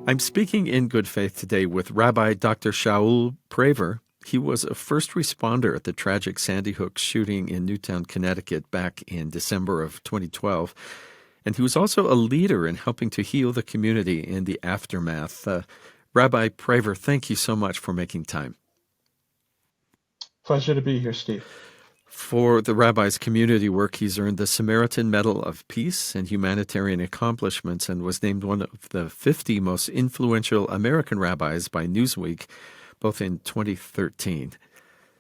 I'm speaking in good faith today with Rabbi Dr. Shaul Praver. He was a first responder at the tragic Sandy Hook shooting in Newtown, Connecticut back in December of 2012. And he was also a leader in helping to heal the community in the aftermath. Rabbi Praver, thank you so much for making time. Pleasure to be here, Steve. For the rabbi's community work, he's earned the Samaritan Medal of Peace and Humanitarian Accomplishments and was named one of the 50 most influential American rabbis by Newsweek, both in 2013.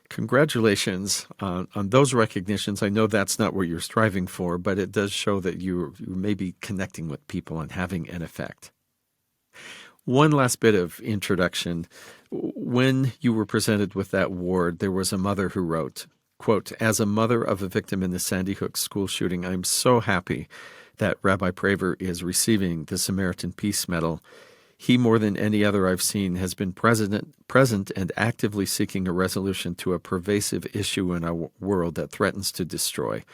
Congratulations on those recognitions. I know that's not what you're striving for, but it does show that you may be connecting with people and having an effect. One last bit of introduction. When you were presented with that award, there was a mother who wrote, quote, "As a mother of a victim in the Sandy Hook school shooting, I'm so happy that Rabbi Praver is receiving the Samaritan Peace Medal. He, more than any other I've seen, has been present and actively seeking a resolution to a pervasive issue in our world that threatens to destroy.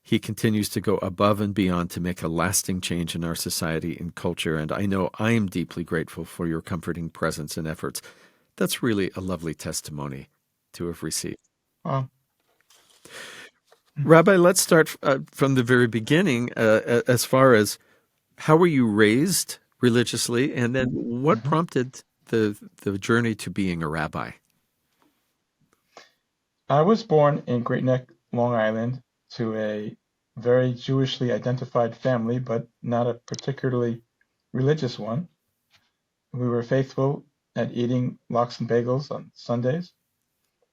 He continues to go above and beyond to make a lasting change in our society and culture, and I know I am deeply grateful for your comforting presence and efforts." That's really a lovely testimony to have received. Wow. Rabbi, let's start from the very beginning as far as how were you raised religiously, and then what prompted the journey to being a rabbi? I was born in Great Neck, Long Island, to a very Jewishly identified family, but not a particularly religious one. We were faithful at eating lox and bagels on Sundays.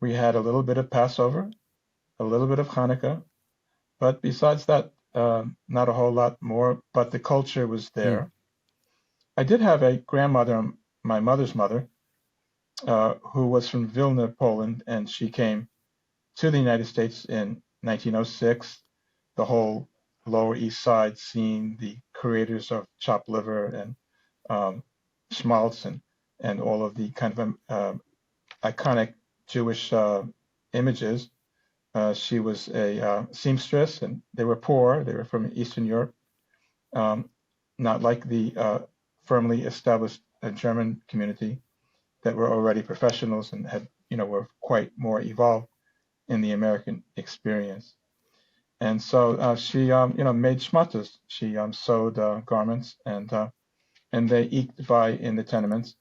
We had a little bit of Passover, a little bit of Hanukkah, but besides that, not a whole lot more, but the culture was there. I did have a grandmother, my mother's mother, who was from Vilna, Poland, and she came to the United States in 1906. The whole Lower East Side scene, the creators of chopped liver and Schmalz and all of the kind of iconic Jewish images. She was a seamstress, and they were poor. They were from Eastern Europe, not like the firmly established German community that were already professionals and had, were quite more evolved in the American experience. And so she, made schmatas. She sewed garments, and they eked by in the tenements,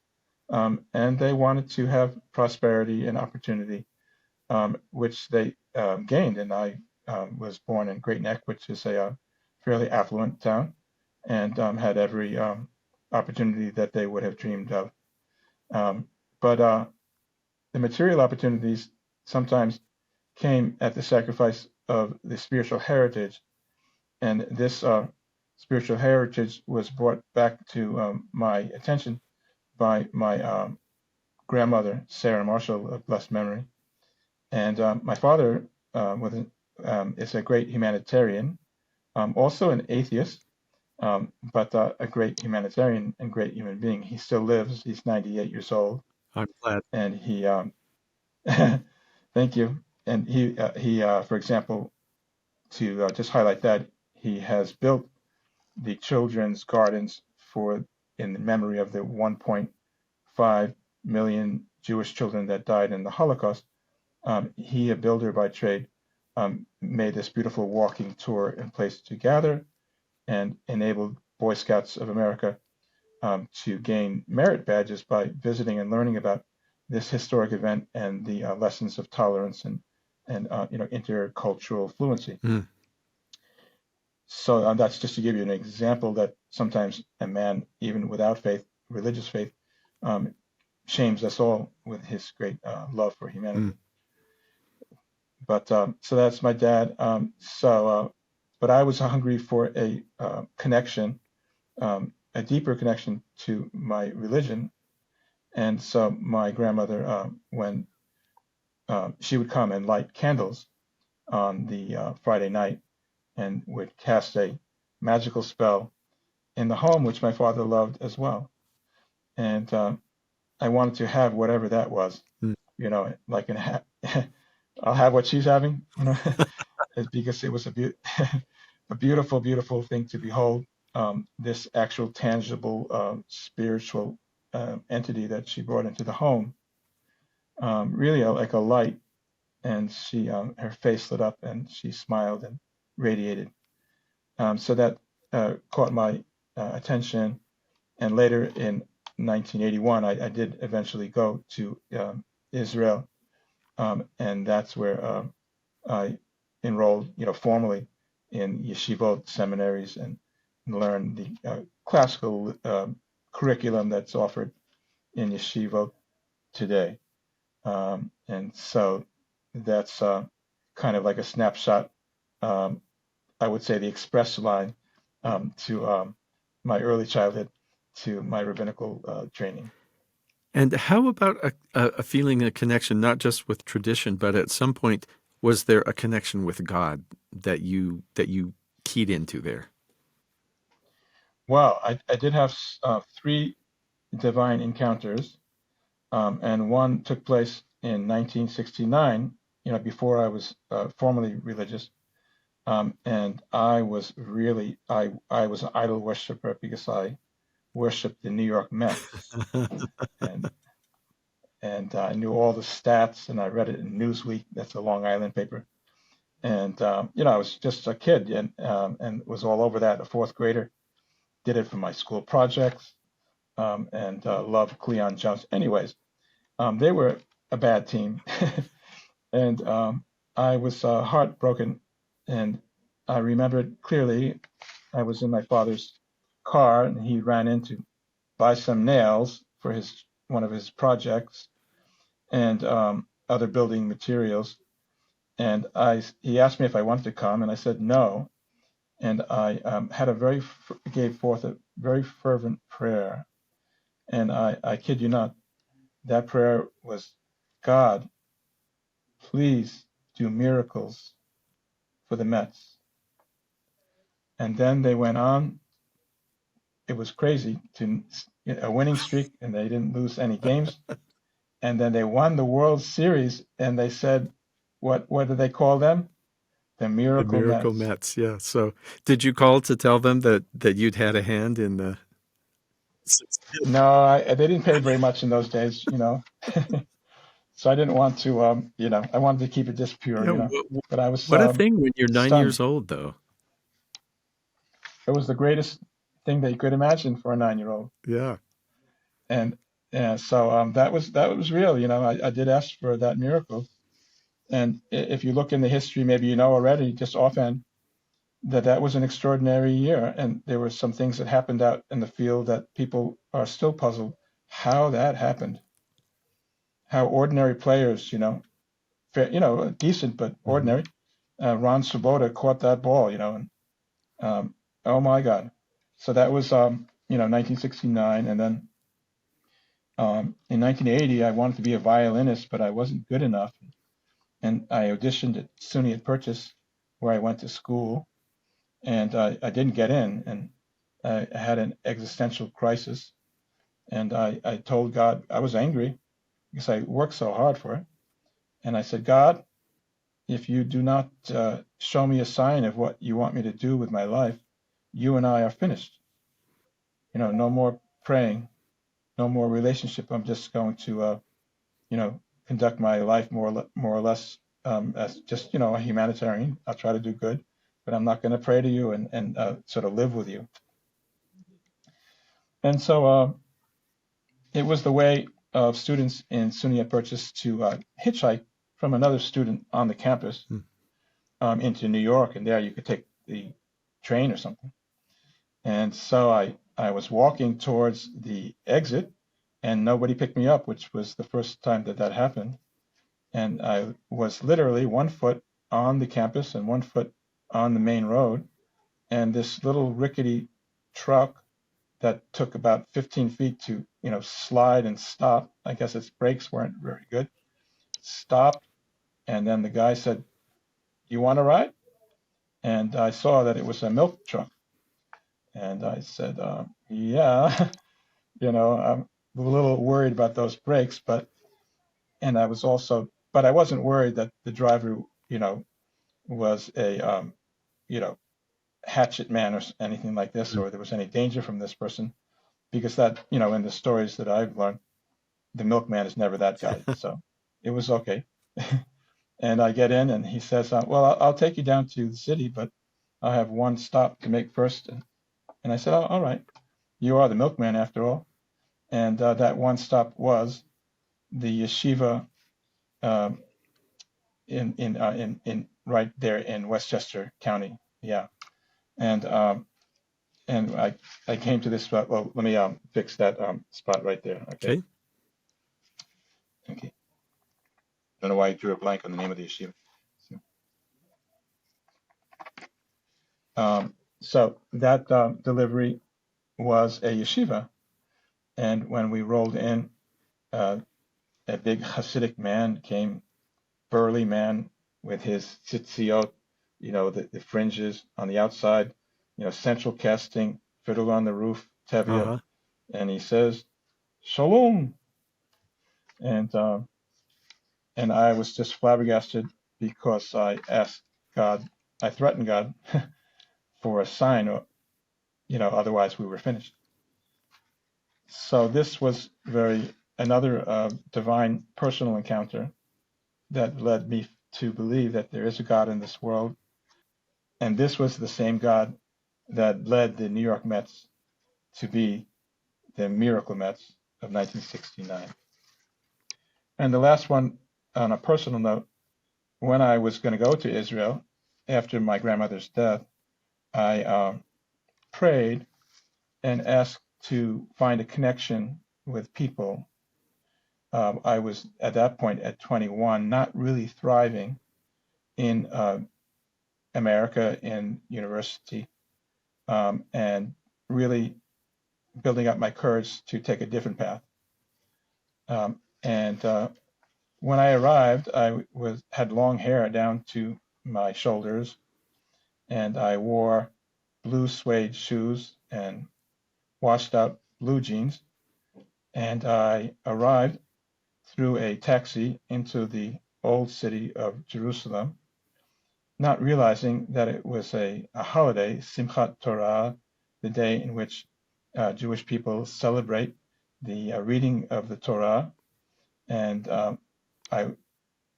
and they wanted to have prosperity and opportunity, which they gained. And I was born in Great Neck, which is a fairly affluent town, and had every opportunity that they would have dreamed of. But the material opportunities sometimes came at the sacrifice of the spiritual heritage. And this spiritual heritage was brought back to my attention by my grandmother, Sarah Marshall, of blessed memory. And my father is a great humanitarian, also an atheist, but a great humanitarian and great human being. He still lives. He's 98 years old. I'm glad. And he, thank you. And he, for example, to just highlight that, he has built the children's gardens in the memory of the 1.5 million Jewish children that died in the Holocaust. He, a builder by trade, made this beautiful walking tour and place to gather, and enabled Boy Scouts of America to gain merit badges by visiting and learning about this historic event and the lessons of tolerance and intercultural fluency. So that's just to give you an example that sometimes a man, even without faith, religious faith, shames us all with his great love for humanity. But so that's my dad. But I was hungry for a connection, a deeper connection to my religion. And so my grandmother, when she would come and light candles on the Friday night, and would cast a magical spell in the home, which my father loved as well. And I wanted to have whatever that was, like I'll have what she's having, because it was a beautiful, beautiful thing to behold. this actual tangible spiritual entity that she brought into the home, really like a light. And she, her face lit up and she smiled and radiated. So that caught my attention. And later in 1981, I did eventually go to Israel, and that's where I enrolled, formally in yeshivot seminaries and learned the classical curriculum that's offered in yeshivot today. And so that's kind of like a snapshot, I would say the express line to my early childhood to my rabbinical training. And how about a feeling, a connection, not just with tradition, but at some point, was there a connection with God that you keyed into there? Well, I did have three divine encounters, and one took place in 1969, before I was formally religious. And I was really, I was an idol worshiper because I worshiped the New York Mets, and I knew all the stats, and I read it in Newsweek. That's a Long Island paper. And I was just a kid, and was all over that. A fourth grader, did it for my school projects, and loved Cleon Jones. Anyways, they were a bad team, and I was heartbroken. And I remembered clearly, I was in my father's car, and he ran in to buy some nails for one of his projects and other building materials. And he asked me if I wanted to come, and I said no. And I gave forth a very fervent prayer. And I kid you not, that prayer was, God, please do miracles for the Mets. And then they went on. It was crazy, to a winning streak, and they didn't lose any games. And then they won the World Series, and they said, what did they call them? The The Miracle Miracle Mets. Mets, yeah. So did you call to tell them that you'd had a hand in the No, they didn't pay very much in those days, so I didn't want to, I wanted to keep it just pure, Yeah, but I was what a thing when you're 9 years stunned. old, though. It was the greatest thing that you could imagine for a 9-year-old. Yeah. And so that was real, I did ask for that miracle. And if you look in the history, maybe you know already, just offhand, that was an extraordinary year. And there were some things that happened out in the field that people are still puzzled how that happened. How ordinary players, decent but Hmm. ordinary. Ron Swoboda caught that ball, and oh my God. So that was 1969, and then in 1980 I wanted to be a violinist, but I wasn't good enough, and I auditioned at SUNY at Purchase, where I went to school, and I didn't get in, and I had an existential crisis, and I told God I was angry because I worked so hard for it, and I said, God, if you do not show me a sign of what you want me to do with my life, you and I are finished. No more praying, no more relationship. I'm just going to, conduct my life more or less as just, a humanitarian. I'll try to do good, but I'm not going to pray to you and sort of live with you. And so it was the way of students in SUNY at Purchase to hitchhike from another student on the campus into New York, and there you could take the train or something. And so I was walking towards the exit, and nobody picked me up, which was the first time that happened. And I was literally 1 foot on the campus and 1 foot on the main road. And this little rickety truck that took about 15 feet to, slide and stop. I guess its brakes weren't very good. Stopped. And then the guy said, "You want to ride?" And I saw that it was a milk truck. And I said, yeah, I'm a little worried about those brakes, and but I wasn't worried that the driver, was a, you know, hatchet man or anything like this, or there was any danger from this person, because that, in the stories that I've learned, the milkman is never that guy. So it was okay. And I get in, and he says, well, I'll take you down to the city, but I'll have one stop to make first. And I said, oh, all right. You are the milkman after all. And that one stop was the yeshiva um, in right there in Westchester County. Yeah. And I came to this spot. Well, let me fix that spot right there. Okay. Okay. Okay. I don't know why I drew a blank on the name of the yeshiva. So that delivery was a yeshiva, and when we rolled in, a big Hasidic man came, burly man with his tzitziot, the fringes on the outside, central casting, fiddle on the roof, tevia, Uh-huh. and he says, "Shalom," and I was just flabbergasted because I asked God, I threatened God for a sign, or otherwise we were finished. So this was another divine personal encounter that led me to believe that there is a God in this world. And this was the same God that led the New York Mets to be the Miracle Mets of 1969. And the last one, on a personal note, when I was going to go to Israel after my grandmother's death, I prayed and asked to find a connection with people. I was at that point at 21, not really thriving in America in university, and really building up my courage to take a different path. And when I arrived, I had long hair down to my shoulders, and I wore blue suede shoes and washed out blue jeans. And I arrived through a taxi into the old city of Jerusalem, not realizing that it was a holiday, Simchat Torah, the day in which Jewish people celebrate the reading of the Torah. And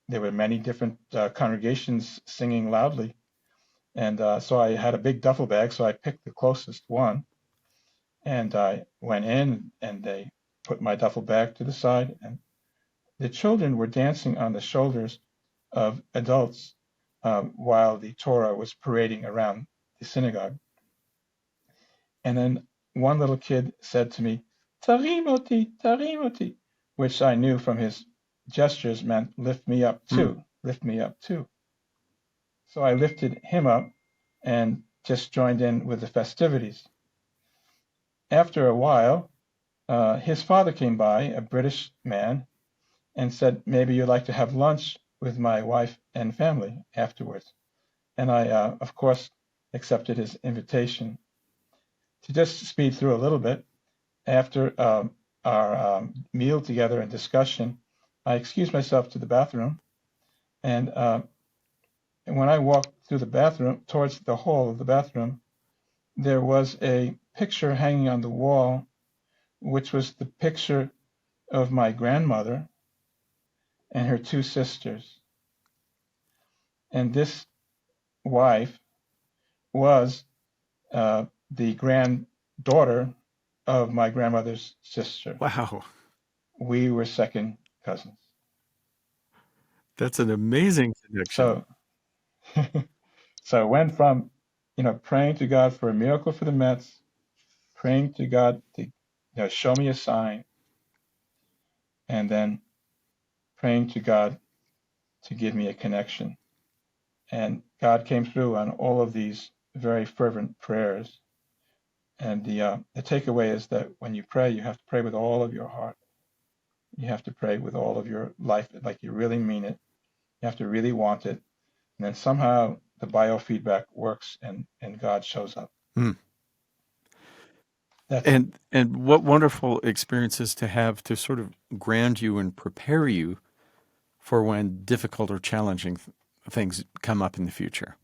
there were many different congregations singing loudly. And so I had a big duffel bag, so I picked the closest one. And I went in, and they put my duffel bag to the side, and the children were dancing on the shoulders of adults while the Torah was parading around the synagogue. And then one little kid said to me, Tarim oti, which I knew from his gestures meant lift me up too, lift me up too. So I lifted him up and just joined in with the festivities. After a while, his father came by, a British man, and said, maybe you'd like to have lunch with my wife and family afterwards. And I, of course, accepted his invitation. To just speed through a little bit, after our meal together and discussion, I excused myself to the bathroom. And when I walked through the bathroom, towards the hall of the bathroom, there was a picture hanging on the wall, which was the picture of my grandmother and her two sisters. And this wife was the granddaughter of my grandmother's sister. Wow. We were second cousins. That's an amazing connection. So I went from, praying to God for a miracle for the Mets, praying to God to show me a sign, and then praying to God to give me a connection. And God came through on all of these very fervent prayers. And the takeaway is that when you pray, you have to pray with all of your heart. You have to pray with all of your life, like you really mean it. You have to really want it. And then somehow the biofeedback works, and God shows up. And what wonderful experiences to have to sort of ground you and prepare you for when difficult or challenging things come up in the future.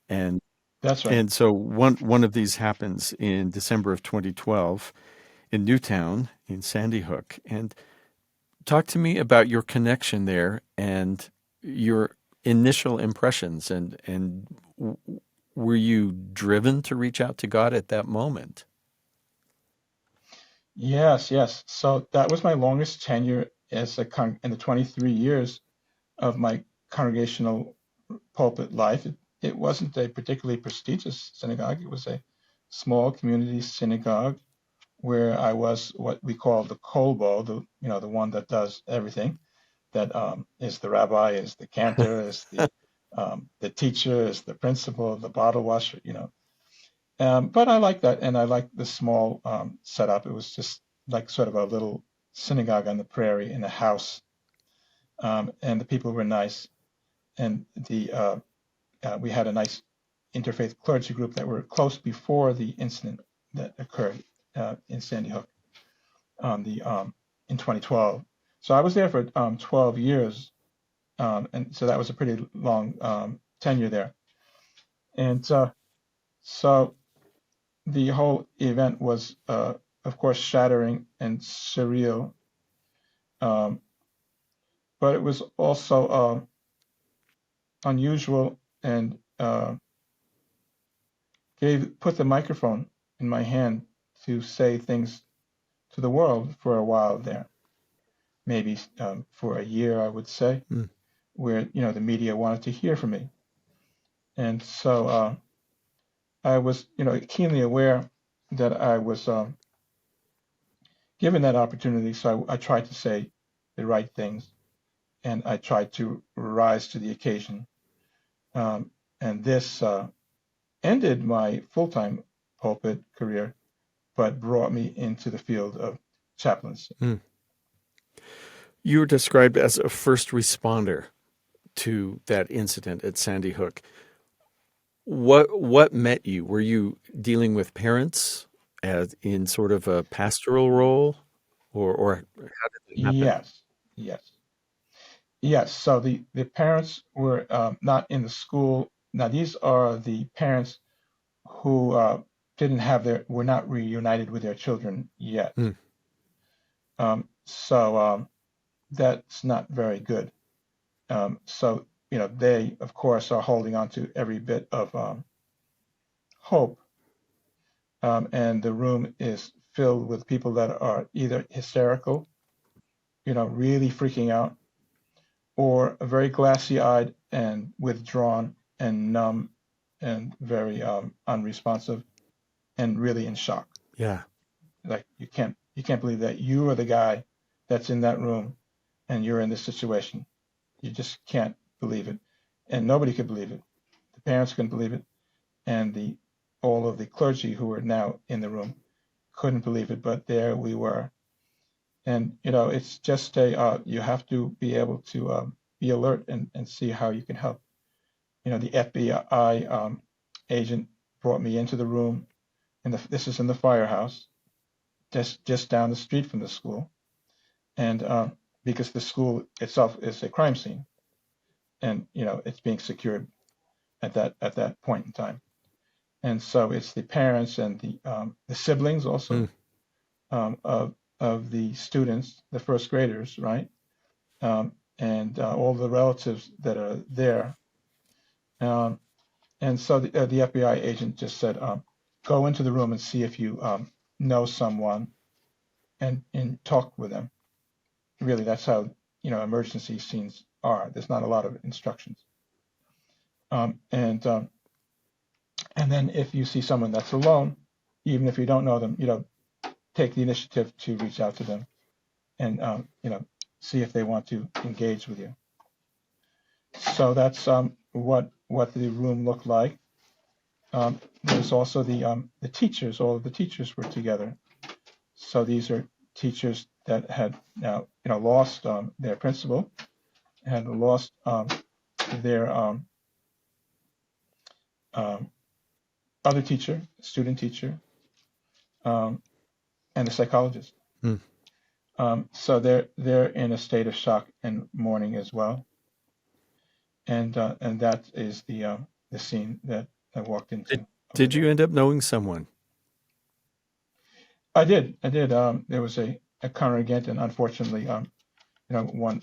And That's right. And so one of these happens in December of 2012 in Newtown in Sandy Hook. And talk to me about your connection there and your initial impressions. And were you driven to reach out to God at that moment? Yes, yes. So that was my longest tenure as in the 23 years of my congregational pulpit life. It wasn't a particularly prestigious synagogue. It was a small community synagogue where I was what we call the kolbo, the one that does everything. That is the rabbi, is the cantor, is the teacher, is the principal, the bottle washer. But I like that, and I like the small setup. It was just like sort of a little synagogue on the prairie in a house, and the people were nice, and we had a nice interfaith clergy group that were close before the incident that occurred in Sandy Hook on the in 2012. So I was there for 12 years, and so that was a pretty long tenure there. And so the whole event was, of course, shattering and surreal, um, but it was also unusual and put the microphone in my hand to say things to the world for a while there, maybe for a year, I would say, Mm. where the media wanted to hear from me, and so I was keenly aware that I was given that opportunity. So I tried to say the right things, and I tried to rise to the occasion. And this ended my full-time pulpit career, but brought me into the field of chaplaincy. Mm. You were described as a first responder to that incident at Sandy Hook. What met you? Were you dealing with parents as in sort of a pastoral role, or how did it happen? Yes, yes, yes. So the parents were not in the school. Now these are the parents who didn't have were not reunited with their children yet. Mm. So that's not very good. So they of course are holding on to every bit of hope, and the room is filled with people that are either hysterical, really freaking out, or very glassy-eyed and withdrawn and numb and very unresponsive and really in shock. Yeah. Like you can't believe that you are the guy that's in that room and you're in this situation. You just can't believe it, and nobody could believe it. The parents couldn't believe it, and the all of the clergy who were now in the room couldn't believe it. But there we were, and it's just you have to be able to be alert and see how you can help. The FBI agent brought me into the room, and this is in the firehouse, just down the street from the school, and because the school itself is a crime scene, and it's being secured at that point in time, and so it's the parents and the siblings also Mm. of the students, the first graders, right, and all the relatives that are there, um, and so the FBI agent just said, go into the room and see if you know someone and talk with them. Really, that's how emergency scenes are. There's not a lot of instructions. And then if you see someone that's alone, even if you don't know them, take the initiative to reach out to them and see if they want to engage with you. So that's what the room looked like. There's also the teachers. All of the teachers were together. So these are teachers that had now lost their principal, had lost their um, other teacher, student teacher, um, and a psychologist. Mm. So they're in a state of shock and mourning as well, and that is the scene that I walked into over Did you there. end up knowing someone? I did. There was a congregant, and unfortunately, one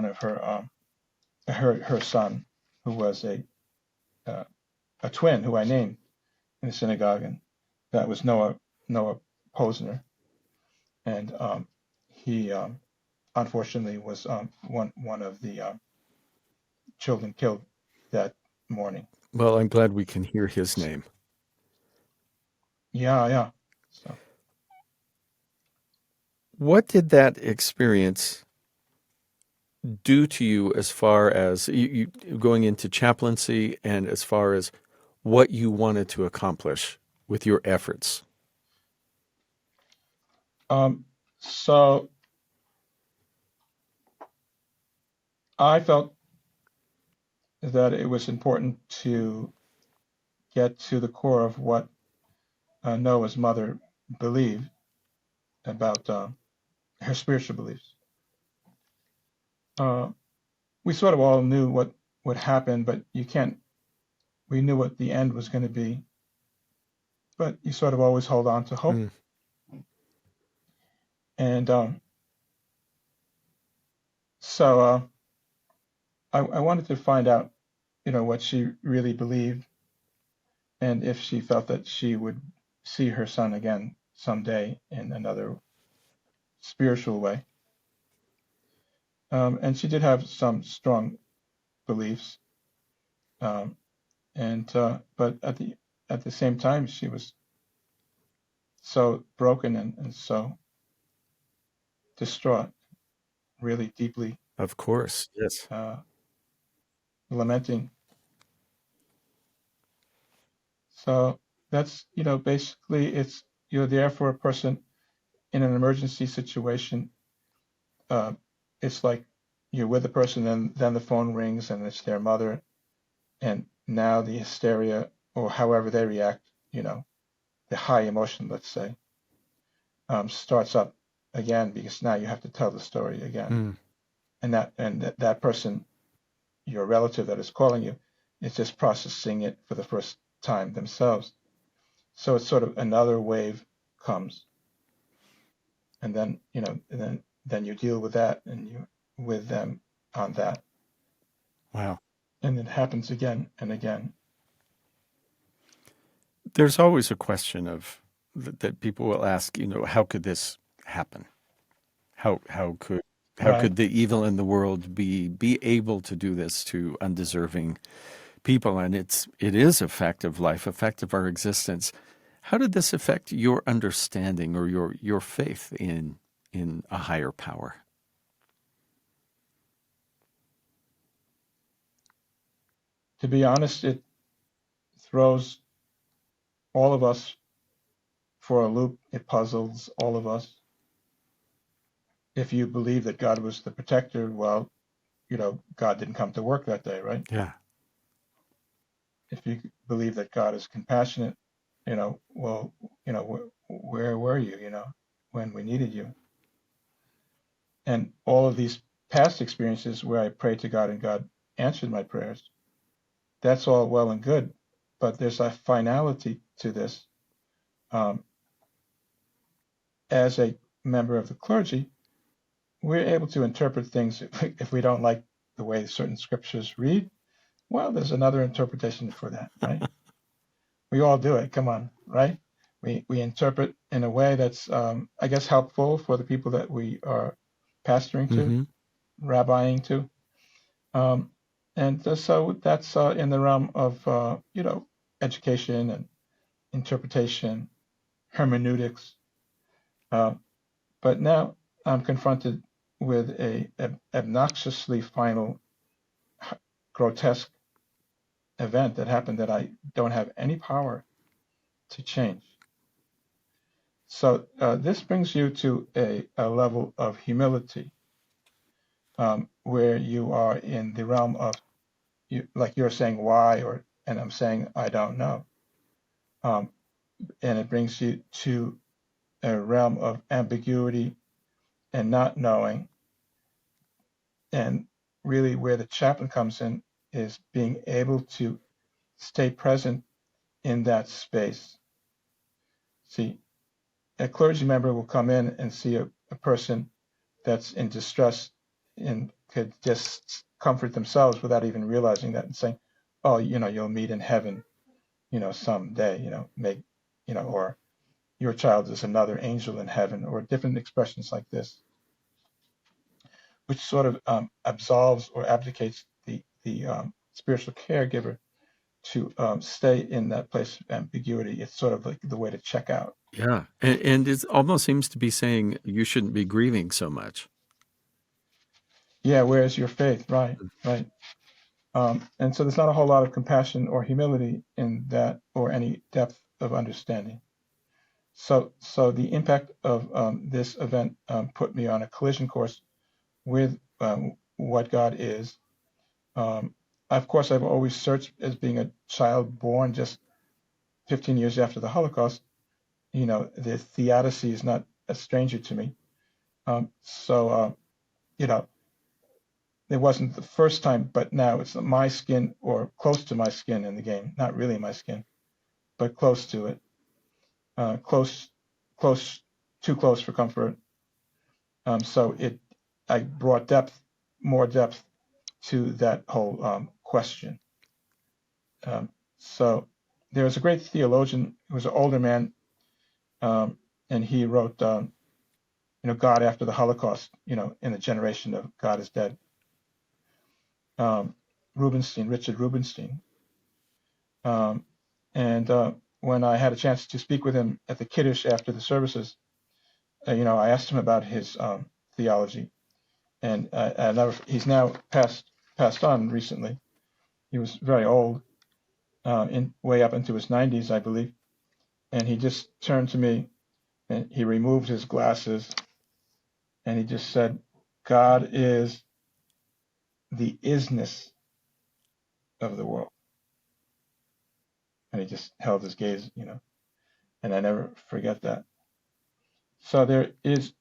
of her son, who was uh, a twin, who I named in the synagogue, and that was Noah Posner, and he unfortunately was one of the children killed that morning. Well, I'm glad we can hear his name. Yeah, yeah. So What did that experience do to you as far as you going into chaplaincy and as far as what you wanted to accomplish with your efforts? um, so I felt that it was important to get to the core of what Noah's mother believed about her spiritual beliefs. Uh, we sort of all knew what would happen, but you can't. We knew what the end was going to be, but you sort of always hold on to hope. Mm. And so I wanted to find out, what she really believed, and if she felt that she would see her son again someday in another spiritual way. And she did have some strong beliefs, um, and but at the same time, she was so broken and so distraught, really deeply Of course, yes. uh, lamenting. So that's, basically you're there for a person in an emergency situation. Uh, it's like you're with the person, and then the phone rings, and it's their mother, and now the hysteria, or however they react, the high emotion, let's say, starts up again, because now you have to tell the story again, Mm. and that person, your relative that is calling you, is just processing it for the first time themselves. So it's sort of another wave comes, and then then you deal with that, and you with them on that, Wow. and it happens again and again. There's always a question of that people will ask, how could this happen? How could Right. the evil in the world be able to do this to undeserving people? And it is a fact of life, a fact of our existence. How did this affect your understanding or your faith in a higher power? To be honest, it throws all of us for a loop. It puzzles all of us. If you believe that God was the protector, well, God didn't come to work that day, right? Yeah. If you believe that God is compassionate, well, where were you, when we needed you? And all of these past experiences where I prayed to God and God answered my prayers, that's all well and good, but there's a finality to this. Um, as a member of the clergy, we're able to interpret things. If we don't like the way certain scriptures read, well, there's another interpretation for that, right? We all do it. Come on, right? We interpret in a way that's, I guess, helpful for the people that we are pastoring to, Mm-hmm. rabbiing to. Um, and so that's in the realm of, education and interpretation, hermeneutics. Uh, but now I'm confronted with a obnoxiously final, grotesque event that happened that I don't have any power to change. So this brings you to a level of humility, where you are in the realm of, like you're saying why, and I'm saying I don't know. Um, and it brings you to a realm of ambiguity and not knowing. And really, where the chaplain comes in is being able to stay present in that space. See, a clergy member will come in and see a person that's in distress and could just comfort themselves without even realizing that and saying, oh, you'll meet in heaven, someday, or your child is another angel in heaven, or different expressions like this, which sort of absolves or abdicates the spiritual caregiver to stay in that place of ambiguity. It's sort of like the way to check out. Yeah. And it almost seems to be saying you shouldn't be grieving so much. Yeah, where's your faith? Right, right. And so there's not a whole lot of compassion or humility in that, or any depth of understanding. So the impact of this event put me on a collision course with what God is. Of course, I've always searched as being a child born just 15 years after the Holocaust. The theodicy is not a stranger to me. So it wasn't the first time, but now it's my skin, or close to my skin in the game. Not really my skin, but close to it. Close, too close for comfort. So I brought more depth to that whole question. So there was a great theologian who was an older man, and he wrote, God after the Holocaust, in a generation of God is dead. Richard Rubinstein. And when I had a chance to speak with him at the Kiddush after the services, I asked him about his theology, and he's now passed on recently. He was very old, way up into his 90s, I believe, and he just turned to me and he removed his glasses and he just said, God is the isness of the world. And he just held his gaze, and I never forget that. So there is,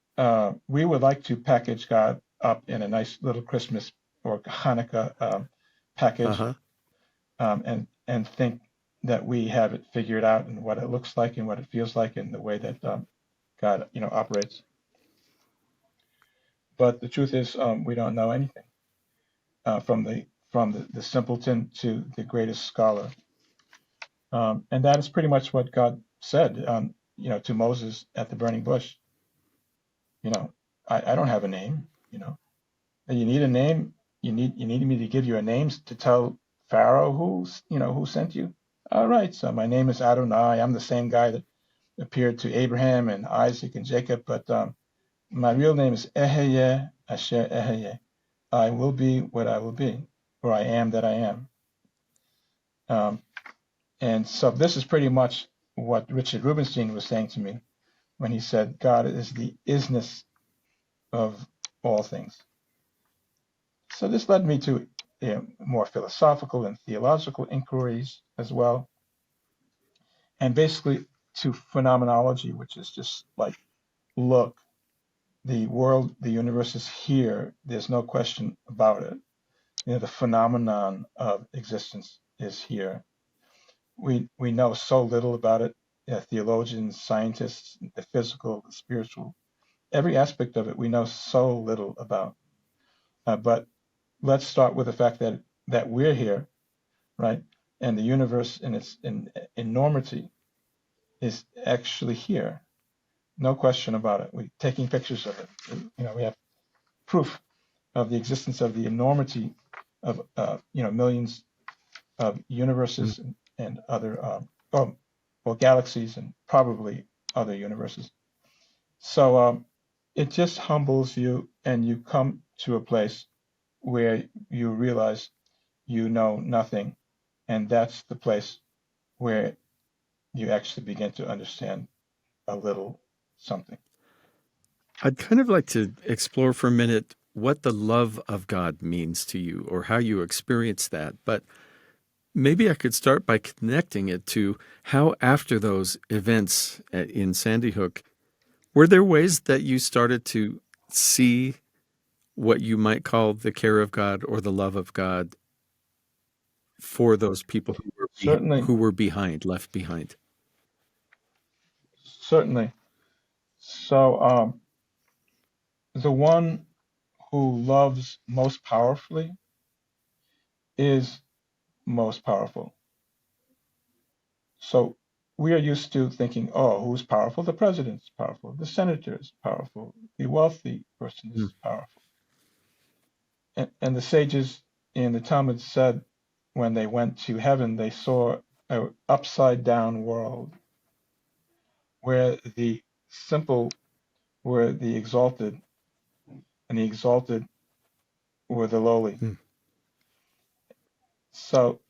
we would like to package God up in a nice little Christmas or Hanukkah package, Uh-huh. and think that we have it figured out and what it looks like and what it feels like and the way that God, operates. But the truth is, we don't know anything, from the simpleton to the greatest scholar. And that is pretty much what God said, to Moses at the burning bush. I don't have a name. And you need a name. You need me to give you a name to tell Pharaoh who sent you. All right, so my name is Adonai. I'm the same guy that appeared to Abraham and Isaac and Jacob, but my real name is Eheye Asher Eheye. I will be what I will be, or I am that I am. And so this is pretty much what Richard Rubinstein was saying to me when he said, God is the isness of all things. So this led me to more philosophical and theological inquiries as well, and basically to phenomenology, which is just like, look, the world, the universe is here. There's no question about it. The phenomenon of existence is here. We know so little about it. Theologians, scientists, the physical, the spiritual, every aspect of it we know so little about. But let's start with the fact that we're here, right? And the universe in its enormity is actually here. No question about it. We're taking pictures of it. We have proof of the existence of the enormity of millions of universes and other galaxies and probably other universes. So it just humbles you, and you come to a place where you realize you know nothing, and that's the place where you actually begin to understand a little something. I'd kind of like to explore for a minute what the love of God means to you or how you experience that. But maybe I could start by connecting it to how, after those events in Sandy Hook, were there ways that you started to see what you might call the care of God or the love of God for those people who were Certainly, who were left behind. certainly. So, the one who loves most powerfully is most powerful. So we are used to thinking, oh, who's powerful? The president's powerful, the senator is powerful, the wealthy person Hmm. is powerful. And the sages in the Talmud said when they went to heaven, they saw an upside down world where the simple were the exalted and the exalted were the lowly. Hmm. So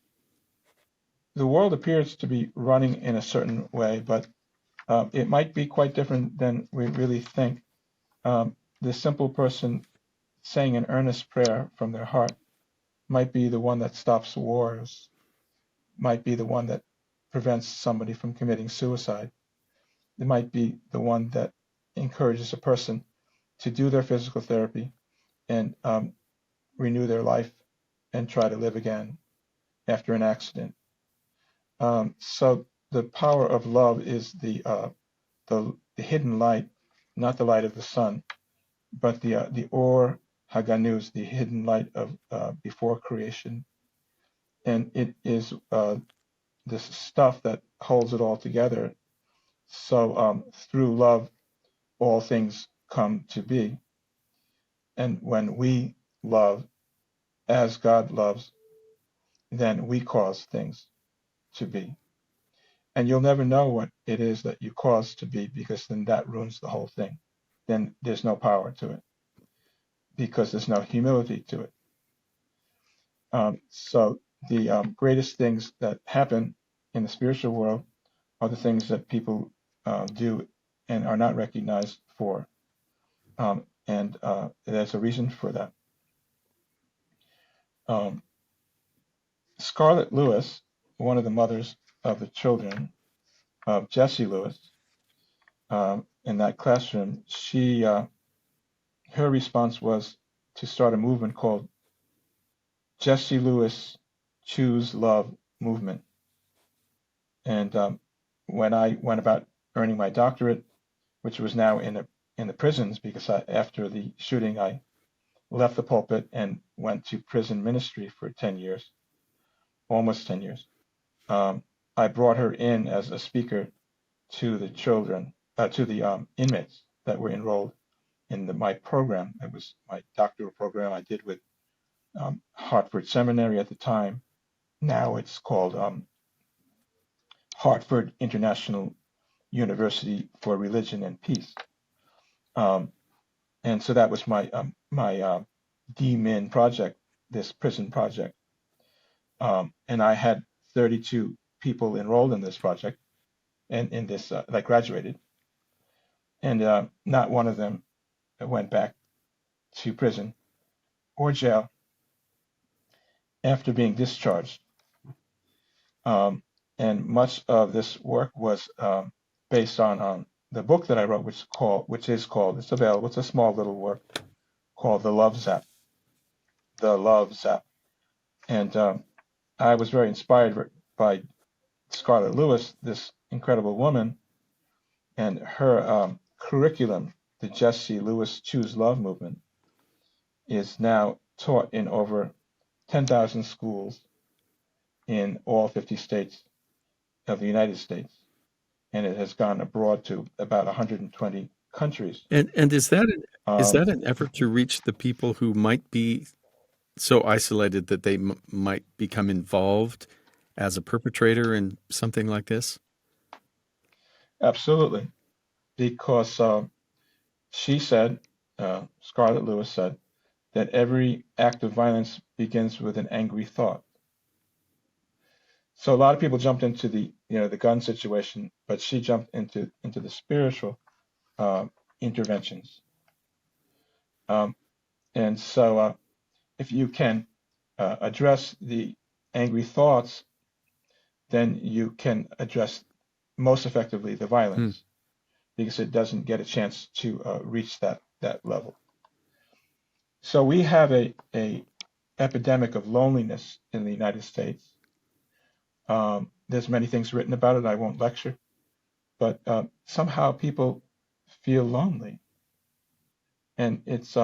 the world appears to be running in a certain way, but it might be quite different than we really think. The simple person saying an earnest prayer from their heart might be the one that stops wars, might be the one that prevents somebody from committing suicide. It might be the one that encourages a person to do their physical therapy and renew their life and try to live again after an accident. So the power of love is the hidden light, not the light of the sun, but the Or Haganuz, the hidden light of before creation, and it is this stuff that holds it all together. So through love, all things come to be, and when we love as God loves, then we cause things to be. And you'll never know what it is that you cause to be because then that ruins the whole thing. Then there's no power to it because there's no humility to it. So the greatest things that happen in the spiritual world are the things that people do and are not recognized for. And there's a reason for that. Scarlett Lewis, one of the mothers of the children of Jesse Lewis, in that classroom, her response was to start a movement called Jesse Lewis Choose Love Movement. And when I went about earning my doctorate, which was now in the prisons, because after the shooting I left the pulpit and went to prison ministry for 10 years, almost 10 years. I brought her in as a speaker to the children, to the inmates that were enrolled in my program. It was my doctoral program I did with Hartford Seminary at the time. Now it's called Hartford International University for Religion and Peace. And so that was my DMin project, this prison project. And I had 32 people enrolled in this project and in this that graduated. And not one of them went back to prison or jail after being discharged. And much of this work was based on the book that I wrote, it's available, it's a small little work called The Love Zap. The Love Zap. And I was very inspired by Scarlett Lewis, this incredible woman, and her curriculum, the Jesse Lewis Choose Love movement, is now taught in over 10,000 schools in all 50 states of the United States. And it has gone abroad to about 120 countries. And is Um, that an effort to reach the people who might be so isolated that they might become involved as a perpetrator in something like this? Absolutely. Because she said, Scarlett Lewis said, that every act of violence begins with an angry thought. So a lot of people jumped into the gun situation, but she jumped into the spiritual interventions. Um, and so if you can address the angry thoughts, then you can address most effectively the Hmm. violence because it doesn't get a chance to reach that level. So we have a epidemic of loneliness in the United States. There's many things written about it. I won't lecture, but somehow people feel lonely, and it's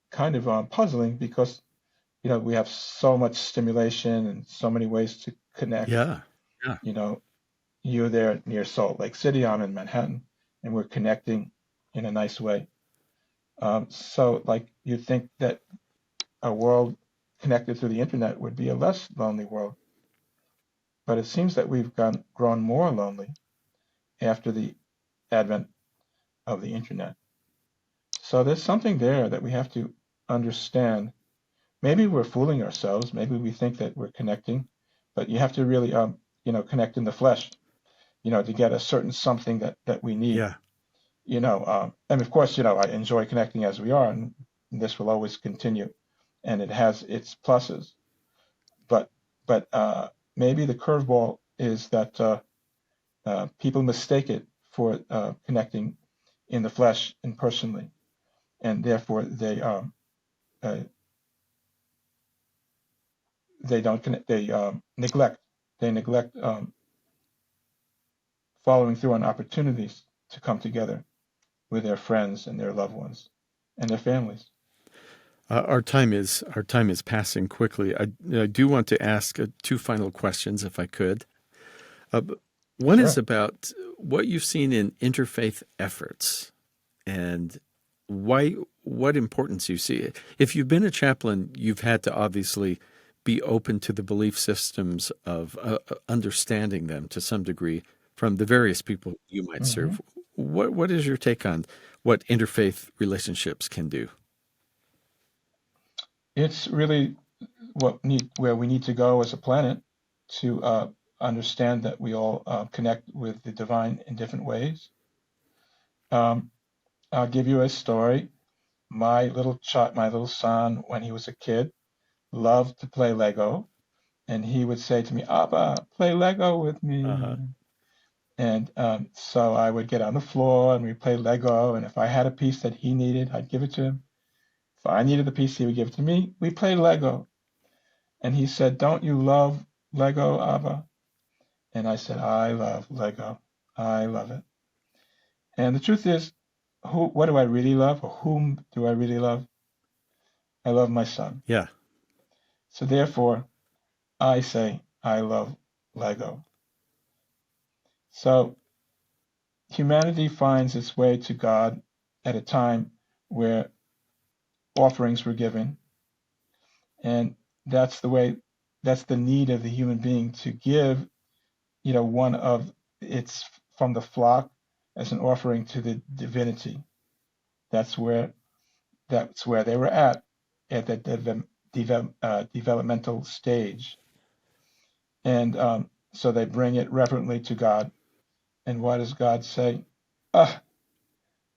kind of puzzling because we have so much stimulation and so many ways to connect. Yeah. Yeah. You know, you're there near Salt Lake City, I'm in Manhattan, and we're connecting in a nice way. So, like, you'd think that a world connected through the internet would be a less lonely world, but it seems that we've grown more lonely after the advent of the internet. So there's something there that we have to understand. Maybe we're fooling ourselves. Maybe we think that we're connecting, but you have to really, connect in the flesh, to get a certain something that we need. Yeah. And of course, I enjoy connecting as we are, and this will always continue, and it has its pluses. But maybe the curveball is that people mistake it for connecting in the flesh and personally, and therefore uh, they don't connect. They neglect following through on opportunities to come together with their friends and their loved ones and their families. Our time is passing quickly. I do want to ask two final questions, if I could. One is Sure. about what you've seen in interfaith efforts and why, what importance you see. If you've been a chaplain, you've had to obviously be open to the belief systems of understanding them to some degree from the various people you might Hmm. serve. What is your take on what interfaith relationships can do? It's really where we need to go as a planet to understand that we all connect with the divine in different ways. Um, I'll give you a story. My little son, when he was a kid, loved to play Lego, and he would say to me, "Abba, play Lego with Uh-huh. me." And so I would get on the floor and we play Lego. And if I had a piece that he needed, I'd give it to him. If I needed the piece, he would give it to me. We played Lego. And he said, "Don't you love Lego, Abba?" And I said, "I love Lego. I love it." And the truth is, what do I really love, or whom do I really love? I love my son. Yeah. So therefore, I say, I love Lego. So humanity finds its way to God at a time where offerings were given, and that's the way, that's the need of the human being to give, one of its from the flock as an offering to the divinity. That's where they were at that developmental stage, and so they bring it reverently to God. And what does God say? Ah,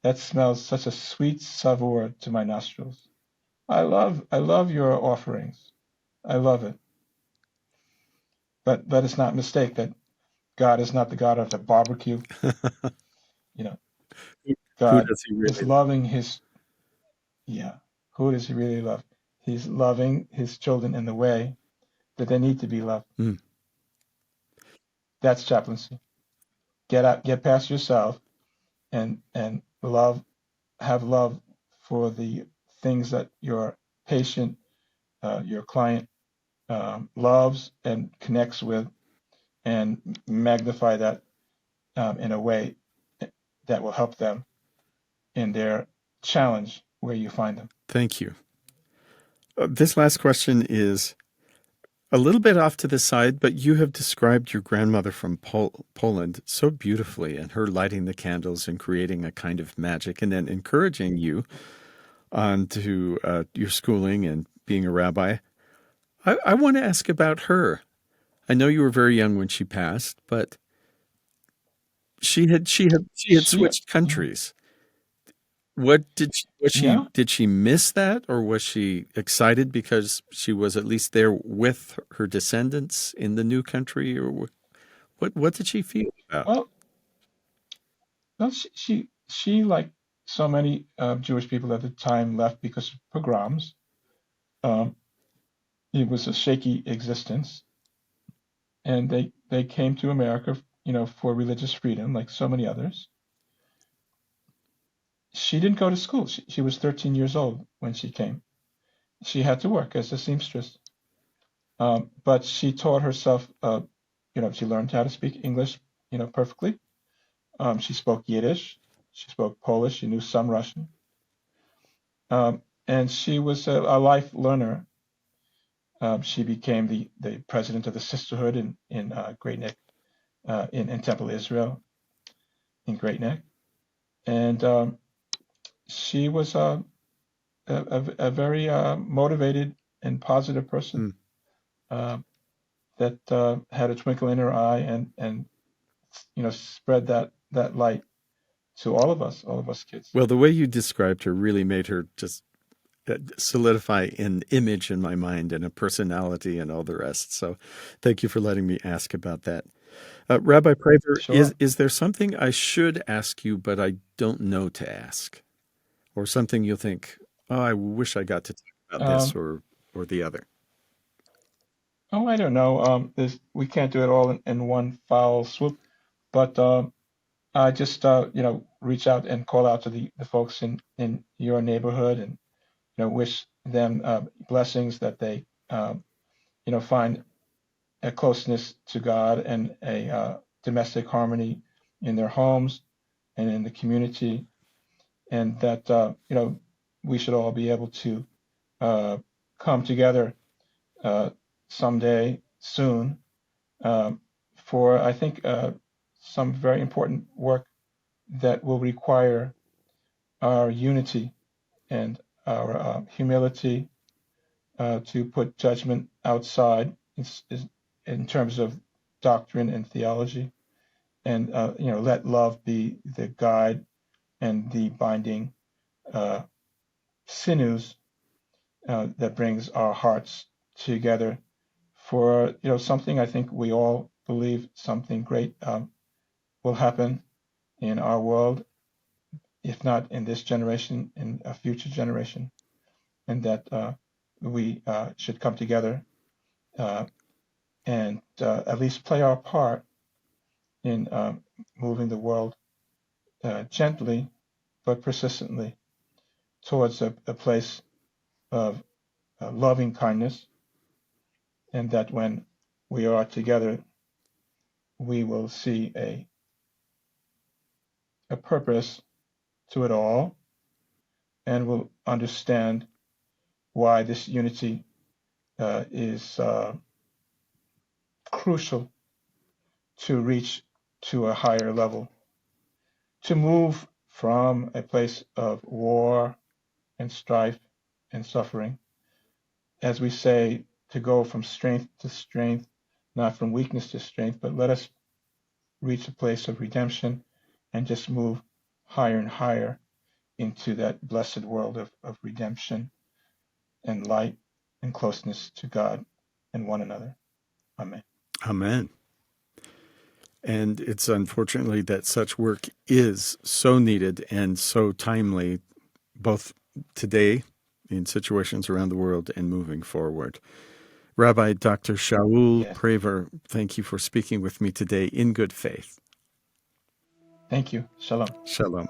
that smells such a sweet savour to my nostrils. I love your offerings. I love it. But let us not mistake that God is not the God of the barbecue. You know, Who God does he is really loving his, yeah. Who does he really love? He's loving his children in the way that they need to be loved. love? Mm. That's chaplaincy. Get past yourself and have love for the things that your patient, your client loves and connects with, and magnify that in a way that will help them in their challenge where you find them. Thank you. This last question is a little bit off to the side, but you have described your grandmother from Poland so beautifully, and her lighting the candles and creating a kind of magic, and then encouraging you on to your schooling and being a rabbi. I want to ask about her. I know you were very young when she passed, but she had She, switched countries. What did she, was she yeah, did she miss that, or was she excited because she was at least there with her descendants in the new country, or what did she feel about? well, well, she like so many Jewish people at the time left because of pogroms. Um, it was a shaky existence, and they came to America, for religious freedom, like so many others. She didn't go to school. She was 13 years old when she came. She had to work as a seamstress. But she taught herself, she learned how to speak English, perfectly. She spoke Yiddish. She spoke Polish. She knew some Russian. And she was a life learner. She became the president of the sisterhood in Great Neck, in Temple, Israel, in Great Neck. And she was a very motivated and positive person. That had a twinkle in her eye and spread that light to all of us kids. Well, the way you described her really made her just solidify an image in my mind and a personality and all the rest. So thank you for letting me ask about that. Rabbi Praver, Sure. is there something I should ask you but I don't know to ask? Or something you'll think, oh, I wish I got to talk about this or the other? Oh, I don't know. We can't do it all in one foul swoop, but I just reach out and call out to the folks in your neighborhood, and wish them blessings, that they find a closeness to God and a domestic harmony in their homes and in the community, and that we should all be able to come together someday soon for, I think, some very important work that will require our unity and our humility to put judgment outside in terms of doctrine and theology, and let love be the guide and the binding sinews that brings our hearts together for something. I think we all believe something great will happen in our world, if not in this generation, in a future generation, and that we should come together and at least play our part in moving the world gently but persistently towards a place of loving kindness, and that when we are together, we will see a purpose to it all, and will understand why this unity is crucial to reach to a higher level, to move from a place of war and strife and suffering, as we say, to go from strength to strength, not from weakness to strength, but let us reach a place of redemption and just move higher and higher into that blessed world of redemption and light and closeness to God and one another. Amen. Amen. And it's unfortunately that such work is so needed and so timely, both today in situations around the world and moving forward. Rabbi Dr. Shaul Yes. Praver, thank you for speaking with me today in good faith. Thank you. Shalom. Shalom.